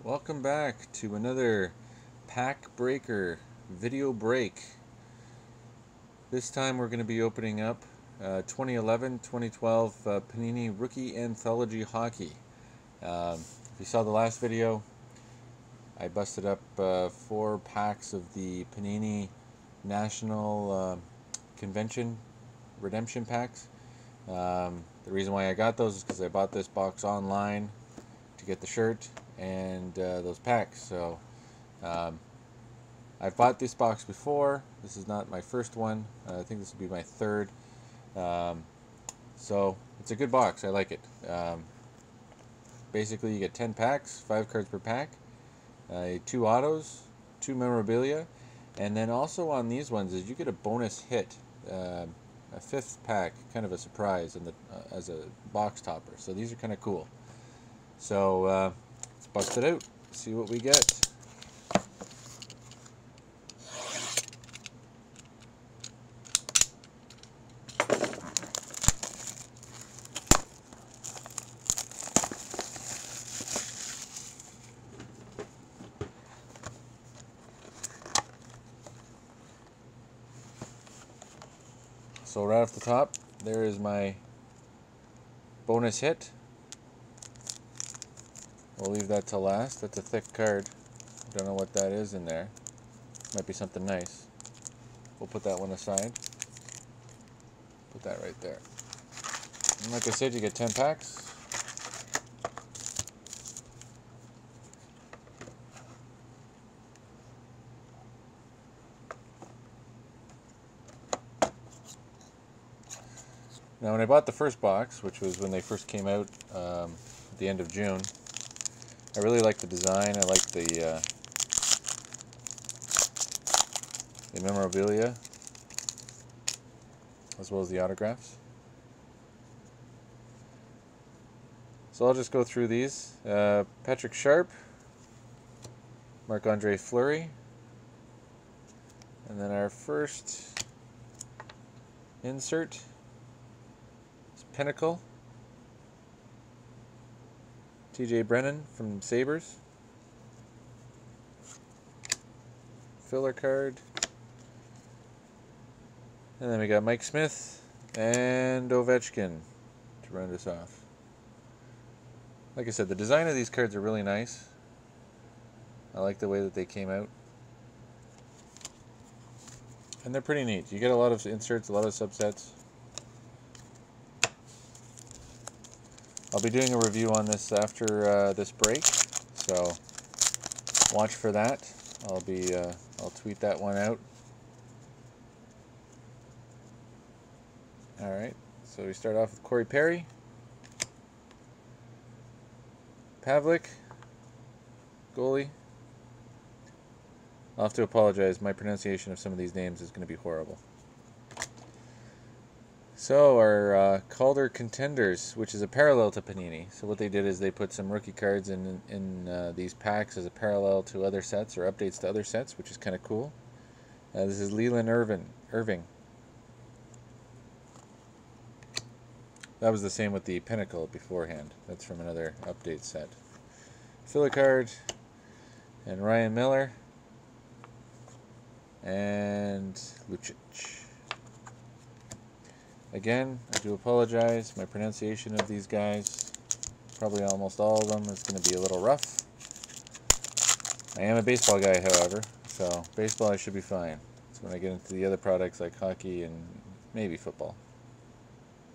Welcome back to another pack breaker video break. This time we're going to be opening up 2011-2012 Panini Rookie Anthology Hockey. If you saw the last video, I busted up 4 packs of the Panini National Convention Redemption packs. The reason why I got those is because I bought this box online to get the shirt and those packs. So I've bought this box before. This is not my first one. I think this will be my third. So it's a good box. I like it. Basically, you get 10 packs, 5 cards per pack, 2 autos, 2 memorabilia, and then also on these ones is you get a bonus hit, a 5th pack, kind of a surprise in the as a box topper. So these are kind of cool. So let's bust it out, see what we get. So right off the top, there is my bonus hit. We'll leave that till last. That's a thick card. Don't know what that is in there. Might be something nice. We'll put that one aside. Put that right there. And like I said, you get 10 packs. Now when I bought the first box, which was when they first came out at the end of June, I really liked the design. I liked the memorabilia, as well as the autographs. So I'll just go through these. Patrick Sharp, Marc-Andre Fleury, and then our first insert is Pinnacle, TJ Brennan from Sabres, filler card, and then we got Mike Smith and Ovechkin to round us off. Like I said, the design of these cards are really nice. I like the way that they came out. And they're pretty neat. You get a lot of inserts, a lot of subsets. I'll be doing a review on this after this break, so watch for that. I'll tweet that one out. All right, so we start off with Corey Perry, Pavlik, goalie. I'll have to apologize. My pronunciation of some of these names is going to be horrible. So our Calder Contenders, which is a parallel to Panini. So what they did is they put some rookie cards in these packs as a parallel to other sets or updates to other sets, which is kind of cool. This is Leland Irving. That was the same with the Pinnacle beforehand. That's from another update set. Filler card, and Ryan Miller, and Lucic. Again, I do apologize. My pronunciation of these guys, probably almost all of them, is going to be a little rough. I am a baseball guy, however, so baseball I should be fine. So when I get into the other products like hockey and maybe football.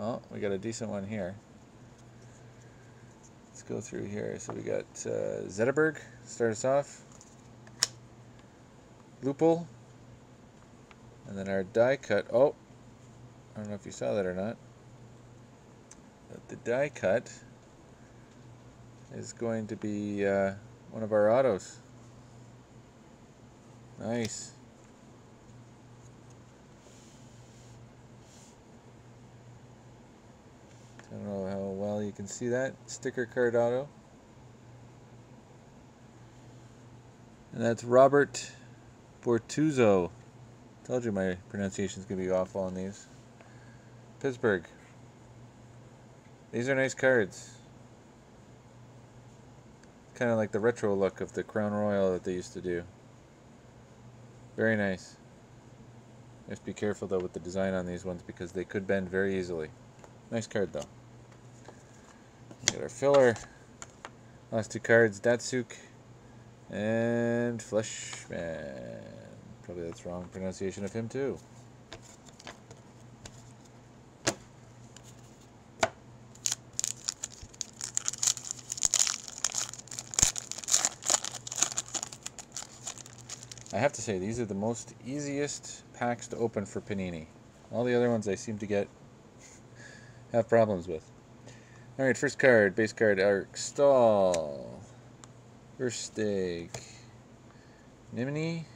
Oh, we got a decent one here. Let's go through here. So we got Zetterberg, start us off. Lupul. And then our die cut. Oh, I don't know if you saw that or not. But the die cut is going to be one of our autos. Nice. I don't know how well you can see that. Sticker card auto. And that's Robert Bortuzzo. Told you my pronunciation is going to be awful on these. Pittsburgh. These are nice cards. Kind of like the retro look of the Crown Royal that they used to do. Very nice. You have to be careful though with the design on these ones because they could bend very easily. Nice card though. We got our filler. Last two cards, Datsuk and Fleshman. Probably that's wrong pronunciation of him too. I have to say, these are the most easiest packs to open for Panini. All the other ones I seem to have problems with. Alright, first card, base card, Arc Stall. Versteg. Nimini?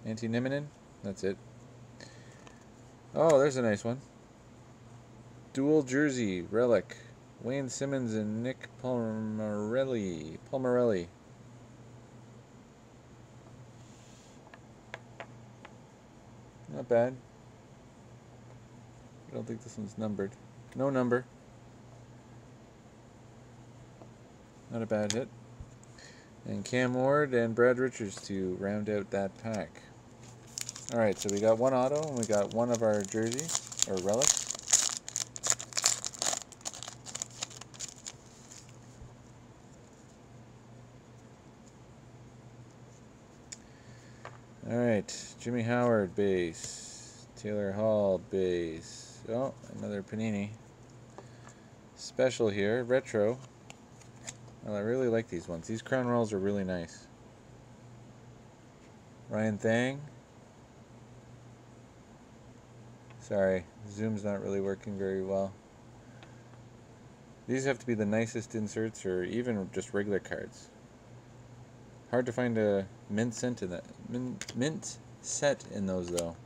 Anti-Niminin? That's it. Oh, there's a nice one. Dual Jersey, Relic. Wayne Simmons and Nick Palmarelli. Not bad. I don't think this one's numbered. No number. Not a bad hit. And Cam Ward and Brad Richards to round out that pack. Alright, so we got one auto and we got one of our jerseys, or relics. Alright, Jimmy Howard base, Taylor Hall base, oh, another Panini. Special here, retro. Well, I really like these ones. These crown rolls are really nice. Ryan Thang. Sorry, Zoom's not really working very well. These have to be the nicest inserts or even just regular cards. Hard to find a mint set in that. Mint set in those though.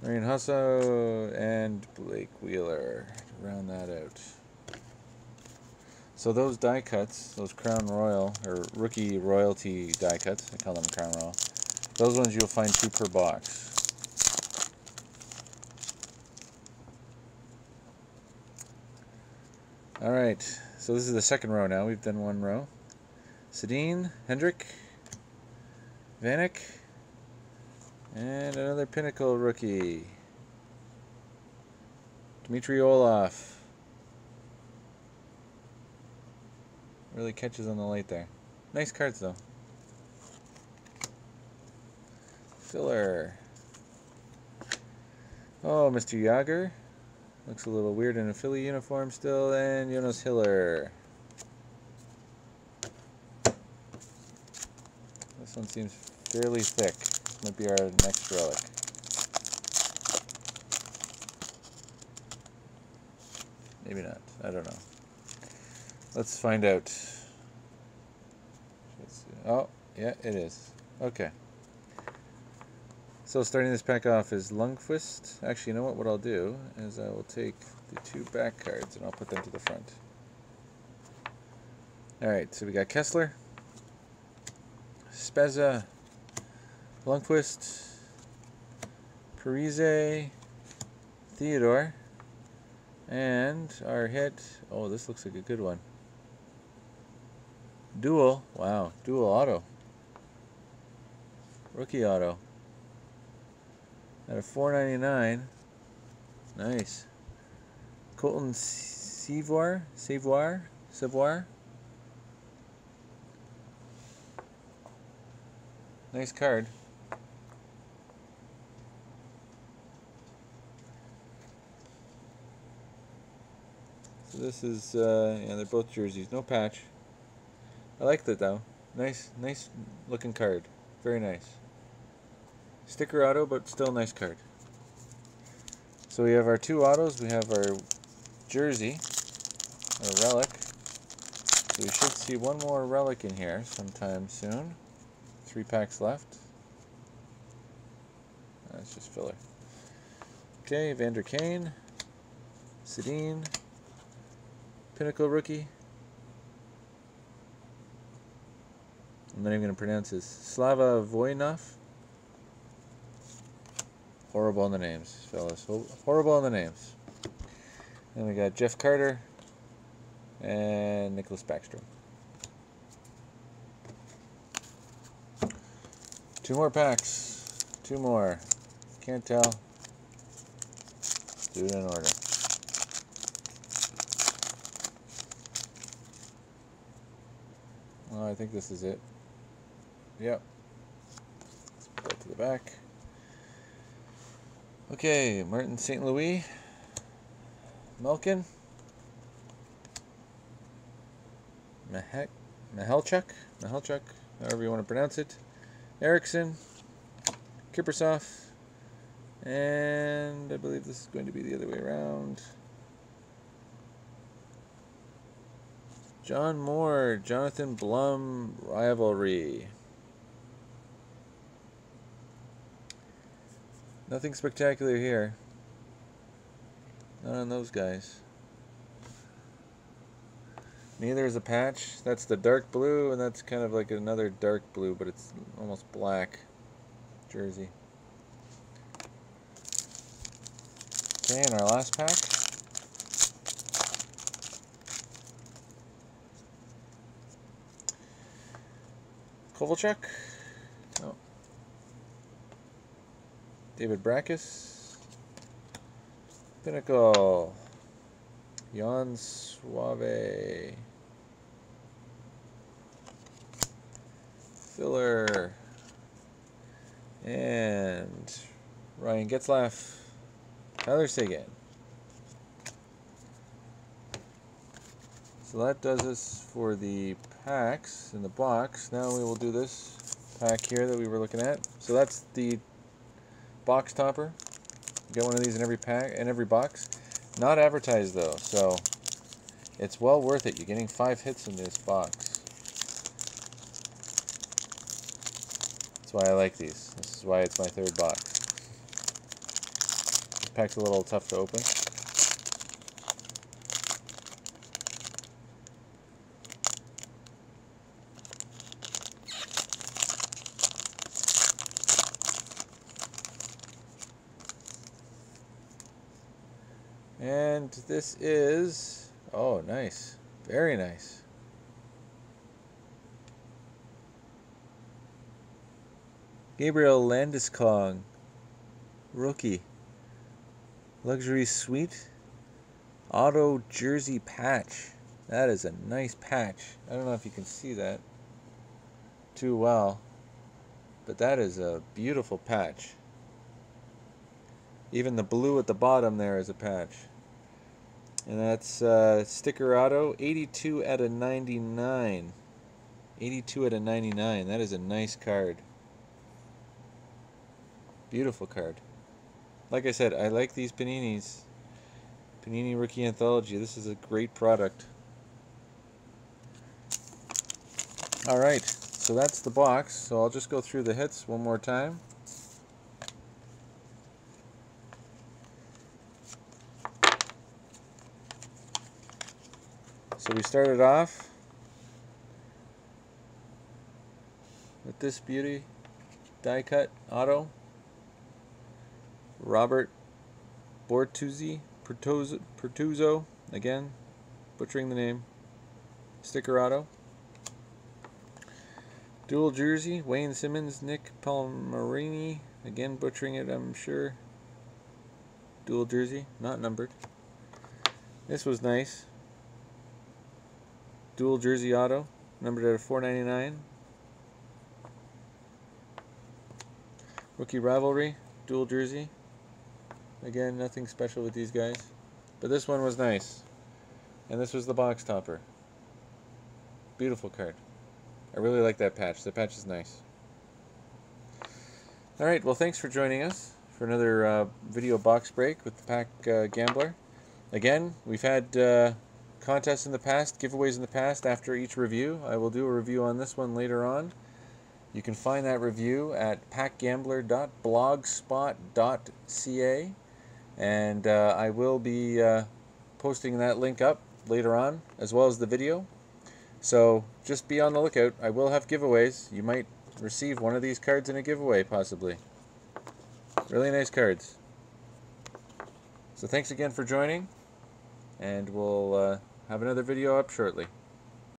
Marion Husso and Blake Wheeler to round that out. So those die cuts, those Crown Royal or rookie royalty die cuts, I call them Crown Royal. Those ones you'll find 2 per box. All right. So this is the second row now. We've done one row. Sedin, Hendrick, Vanek, and another Pinnacle rookie. Dmitry Olaf. Really catches on the light there. Nice cards though. Filler. Oh, Mr. Yager. Looks a little weird in a Philly uniform still, and Jonas Hiller. This one seems fairly thick. This might be our next relic. Maybe not. I don't know. Let's find out. Oh, yeah, it is. Okay. So starting this pack off is Lundqvist. Actually, you know what I'll do is I will take the 2 back cards and I'll put them to the front. Alright, so we got Kessler, Spezza, Lundqvist, Parise, Theodore, and our hit, oh, this looks like a good one. Dual, wow, dual auto. Rookie auto. At a $4.99. Nice. Colton Savoir. Nice card. So this is, yeah, they're both jerseys. No patch. I like that though. Nice looking card. Very nice. Sticker auto, but still nice card. So we have our 2 autos. We have our jersey, or relic. So we should see one more relic in here sometime soon. 3 packs left. That's just filler. Okay, Vander Kane, Sedin, Pinnacle rookie. I'm not even going to pronounce this. Slava Voinov. Horrible on the names, fellas. Horrible on the names. Then we got Jeff Carter, and Nicholas Backstrom. 2 more packs. 2 more. Can't tell. Do it in order. Oh, I think this is it. Yep. Let's put that to the back. Okay, Martin St. Louis. Malkin. Mahelchuk, however you want to pronounce it. Eriksson. Kiprusoff. And I believe this is going to be the other way around. John Moore, Jonathan Blum, Rivalry. Nothing spectacular here. Not on those guys. Neither is a patch. That's the dark blue, and that's kind of like another dark blue, but it's almost black jersey. Okay, and our last pack. Kovalchuk. Oh. David Brackus. Pinnacle. Jan Suave. Filler. And Ryan Getzlaff. Tyler Seguin. So that does us for the packs in the box. Now we will do this pack here that we were looking at. So that's the box topper. You get one of these in every pack, in every box. Not advertised though, so it's well worth it. You're getting 5 hits in this box. That's why I like these. This is why it's my 3rd box. This pack's a little tough to open. And this is, oh, nice. Very nice. Gabriel Landeskog, rookie. Luxury Suite. Auto jersey patch. That is a nice patch. I don't know if you can see that too well, but that is a beautiful patch. Even the blue at the bottom there is a patch. And that's sticker auto, 82 out of 99. 82 out of 99. That is a nice card. Beautiful card. Like I said, I like these Paninis. Panini Rookie Anthology. This is a great product. Alright, so that's the box. So I'll just go through the hits one more time. So we started off with this beauty, die cut auto, Robert Pertuzzo, again, butchering the name, sticker auto, dual jersey, Wayne Simmons, Nick Palmarini, again butchering it I'm sure, dual jersey, not numbered. This was nice. Dual jersey auto, numbered at $4.99. Rookie Rivalry, dual jersey. Again, nothing special with these guys. But this one was nice. And this was the box topper. Beautiful card. I really like that patch. The patch is nice. Alright, well thanks for joining us for another video box break with the Pack Gambler. Again, we've had contests in the past, giveaways in the past after each review. I will do a review on this one later on. You can find that review at packgambler.blogspot.ca, and I will be posting that link up later on as well as the video. So just be on the lookout. I will have giveaways. You might receive one of these cards in a giveaway possibly. Really nice cards. So thanks again for joining, and we'll have another video up shortly.